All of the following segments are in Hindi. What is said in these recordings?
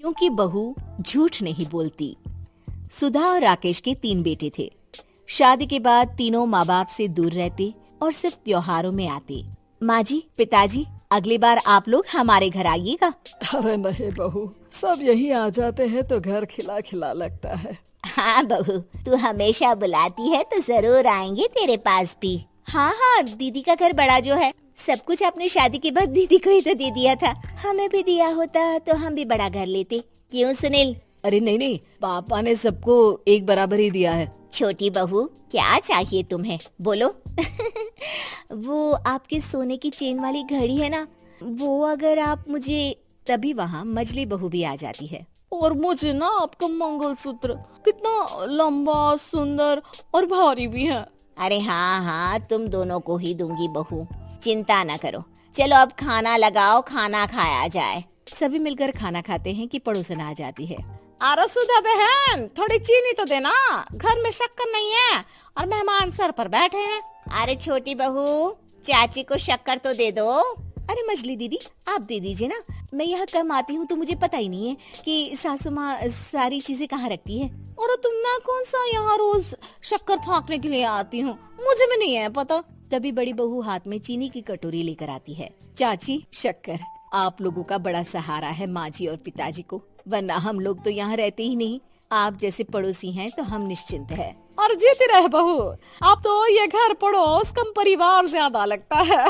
क्योंकि बहू झूठ नहीं बोलती। सुधा और राकेश के 3 बेटे थे। शादी के बाद तीनों माँ बाप से दूर रहते और सिर्फ त्योहारों में आते। माँ जी, पिताजी, अगली बार आप लोग हमारे घर आइएगा। अरे नहीं बहू, सब यही आ जाते हैं तो घर खिला खिला लगता है। हाँ बहू, तू हमेशा बुलाती है तो जरूर आएंगे तेरे पास भी। हाँ हाँ, दीदी का घर बड़ा जो है, सब कुछ आपने शादी के बाद दीदी को ही तो दे दिया था। हमें भी दिया होता तो हम भी बड़ा घर लेते। क्यों सुनील? अरे नहीं नहीं, पापा ने सबको एक बराबर ही दिया है। छोटी बहू, क्या चाहिए तुम्हें, बोलो। वो आपके सोने की चेन वाली घड़ी है ना, वो अगर आप मुझे। तभी वहाँ मजली बहू भी आ जाती है। और मुझे ना आपका मंगलसूत्र कितना लंबा, सुंदर और भारी भी है। अरे हाँ हाँ, तुम दोनों को ही दूंगी बहू, चिंता न करो। चलो अब खाना लगाओ, खाना खाया जाए। सभी मिलकर खाना खाते हैं कि पड़ोसन आ जाती है। अरे सुधा बहन, थोड़ी चीनी तो देना, घर में शक्कर नहीं है और मेहमान सर पर बैठे हैं। अरे छोटी बहू, चाची को शक्कर तो दे दो। अरे मजली दीदी, आप दे दीजिए ना, मैं यहाँ कम आती हूँ तो मुझे पता ही नहीं है कि सासू माँ सारी चीजें कहाँ रखती है। और तुम, मैं कौन सा यहाँ रोज शक्कर फाँकने के लिए आती हूँ, मुझे भी नहीं है पता। तभी बड़ी बहू हाथ में चीनी की कटोरी लेकर आती है। चाची, शक्कर आप लोगों का बड़ा सहारा है माँ जी और पिताजी को, वरना हम लोग तो यहाँ रहते ही नहीं। आप जैसे पड़ोसी हैं तो हम निश्चिंत हैं। और जीती रहे बहू, आप तो ये घर पड़ोस कम परिवार ज्यादा लगता है।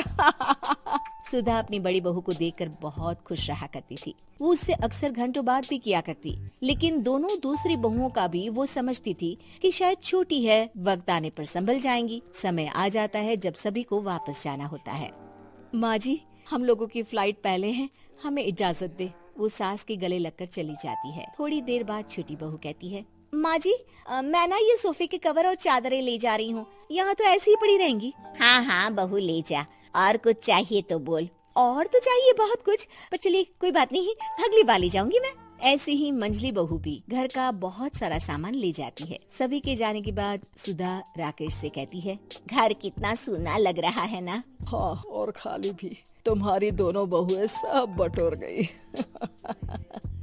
सुधा अपनी बड़ी बहू को देखकर बहुत खुश रहा करती थी। वो उससे अक्सर घंटों बात भी किया करती, लेकिन दोनों दूसरी बहुओं का भी वो समझती थी कि शायद छोटी है, वक्त आने पर संभल जाएंगी। समय आ जाता है जब सभी को वापस जाना होता है। माँ जी, हम लोगों की फ्लाइट पहले है, हमें इजाजत दे। वो सास के गले लगकर चली जाती है। थोड़ी देर बाद छोटी बहू कहती है, माँ जी, मैं ना ये सोफे के कवर और चादरें ले जा रही हूँ, यहाँ तो ऐसी ही पड़ी रहेंगी। हाँ हाँ बहू, ले जा, और कुछ चाहिए तो बोल। और तो चाहिए बहुत कुछ, पर चलिए कोई बात नहीं, अगली बार ले जाऊंगी मैं। ऐसे ही मंजली बहू भी घर का बहुत सारा सामान ले जाती है। सभी के जाने के बाद सुधा राकेश से कहती है, घर कितना सूना लग रहा है ना। हाँ, और खाली भी। तुम्हारी दोनों बहुएं सब बटोर गई।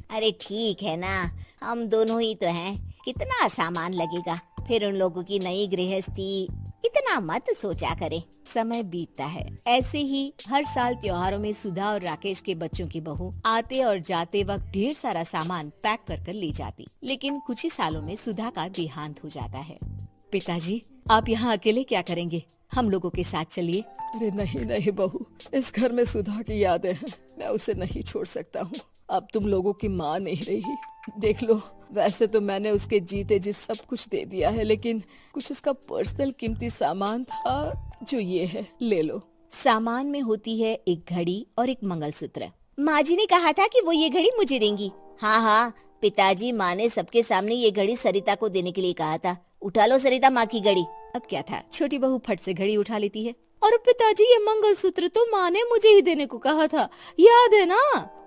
अरे ठीक है ना, हम दोनों ही तो हैं, कितना सामान लगेगा, फिर उन लोगों की नई गृहस्थी, इतना मत सोचा करे। समय बीतता है। ऐसे ही हर साल त्योहारों में सुधा और राकेश के बच्चों की बहू आते और जाते वक्त ढेर सारा सामान पैक कर कर ले जाती। लेकिन कुछ ही सालों में सुधा का देहांत हो जाता है। पिताजी, आप यहाँ अकेले क्या करेंगे? हम लोगों के साथ चलिए। अरे नहीं नहीं बहू, इस घर में सुधा की यादें हैं, मैं उसे नहीं छोड़ सकता हूँ। अब तुम लोगों की माँ नहीं रही। देख लो, वैसे तो मैंने उसके जीते जी सब कुछ दे दिया है, लेकिन कुछ उसका पर्सनल कीमती सामान था जो ये है, ले लो। सामान में होती है एक घड़ी और एक मंगलसूत्र। माँ जी ने कहा था कि वो ये घड़ी मुझे देंगी। हाँ हाँ, पिताजी, माँ ने सबके सामने ये घड़ी सरिता को देने के लिए कहा था। उठा लो सरिता माँ की घड़ी। अब क्या था, छोटी बहू फट से घड़ी उठा लेती है। और पिताजी, ये मंगलसूत्र तो माँ ने मुझे ही देने को कहा था, याद है ना?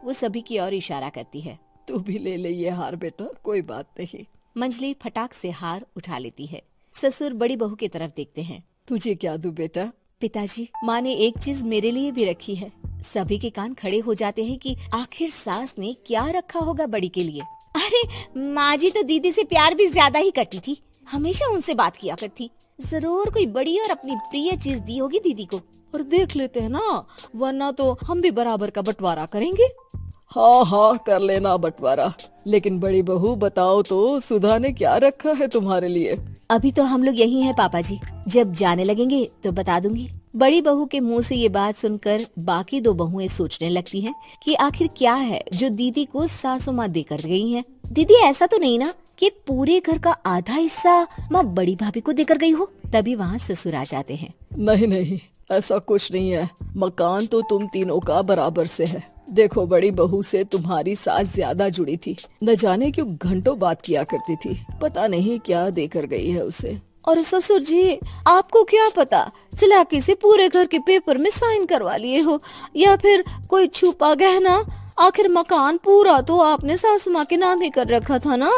वो सभी की ओर इशारा करती है। तू भी ले ले ये हार बेटा, कोई बात नहीं। मंजली फटाक से हार उठा लेती है। ससुर बड़ी बहू की तरफ देखते हैं। तुझे क्या दूं बेटा? पिताजी, माँ ने एक चीज मेरे लिए भी रखी है। सभी के कान खड़े हो जाते हैं कि आखिर सास ने क्या रखा होगा बड़ी के लिए। अरे माँ जी तो दीदी से प्यार भी ज्यादा ही करती थी, हमेशा उनसे बात किया करती। जरूर कोई बड़ी और अपनी प्रिय चीज दी होगी दीदी को। और देख लेते हैं ना, वरना तो हम भी बराबर का बंटवारा करेंगे। हाँ हाँ, कर लेना बंटवारा। लेकिन बड़ी बहू, बताओ तो, सुधा ने क्या रखा है तुम्हारे लिए? अभी तो हम लोग यही हैं पापा जी, जब जाने लगेंगे तो बता दूंगी। बड़ी बहू के मुंह से ये बात सुनकर बाकी दो बहुएं सोचने लगती हैं कि आखिर क्या है जो दीदी को सासू माँ देकर गई हैं। दीदी, ऐसा तो नहीं ना कि पूरे घर का आधा हिस्सा माँ बड़ी भाभी को देकर गई हो? तभी वहाँ ससुर आ जाते हैं। नहीं नहीं, ऐसा कुछ नहीं है। मकान तो तुम तीनों का बराबर से है। देखो, बड़ी बहू से तुम्हारी सास ज्यादा जुड़ी थी, न जाने क्यों घंटों बात किया करती थी। पता नहीं क्या देकर गई है उसे। और ससुर जी, आपको क्या पता, चालाकी से पूरे घर के पेपर में साइन करवा लिए हो, या फिर कोई छुपा गहना। आखिर मकान पूरा तो आपने सासू माँ के नाम ही कर रखा था ना।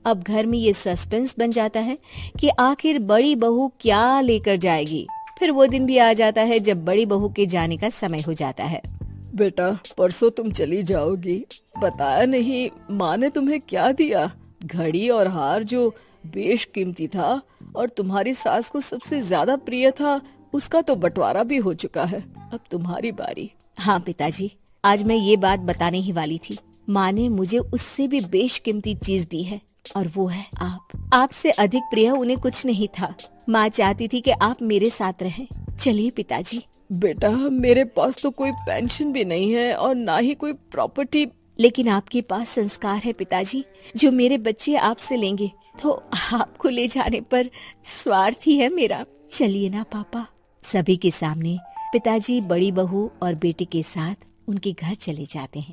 अब घर में ये सस्पेंस बन जाता है कि आखिर बड़ी बहू क्या लेकर जाएगी। फिर वो दिन भी आ जाता है जब बड़ी बहू के जाने का समय हो जाता है। बेटा, परसों तुम चली जाओगी, बताया नहीं माँ ने तुम्हें क्या दिया? घड़ी और हार जो बेशकीमती था और तुम्हारी सास को सबसे ज्यादा प्रिय था, उसका तो बंटवारा भी हो चुका है। अब तुम्हारी बारी। हाँ पिताजी, आज मैं ये बात बताने ही वाली थी। माँ ने मुझे उससे भी बेशकीमती चीज दी है और वो है आप। आपसे अधिक प्रिय उन्हें कुछ नहीं था। माँ चाहती थी कि आप मेरे साथ रहें। चलिए पिताजी। बेटा, मेरे पास तो कोई पेंशन भी नहीं है और ना ही कोई प्रॉपर्टी। लेकिन आपके पास संस्कार है पिताजी, जो मेरे बच्चे आपसे लेंगे, तो आपको ले जाने पर स्वार्थ ही है मेरा। चलिए ना पापा। सभी के सामने पिताजी बड़ी बहू और बेटी के साथ उनके घर चले जाते हैं।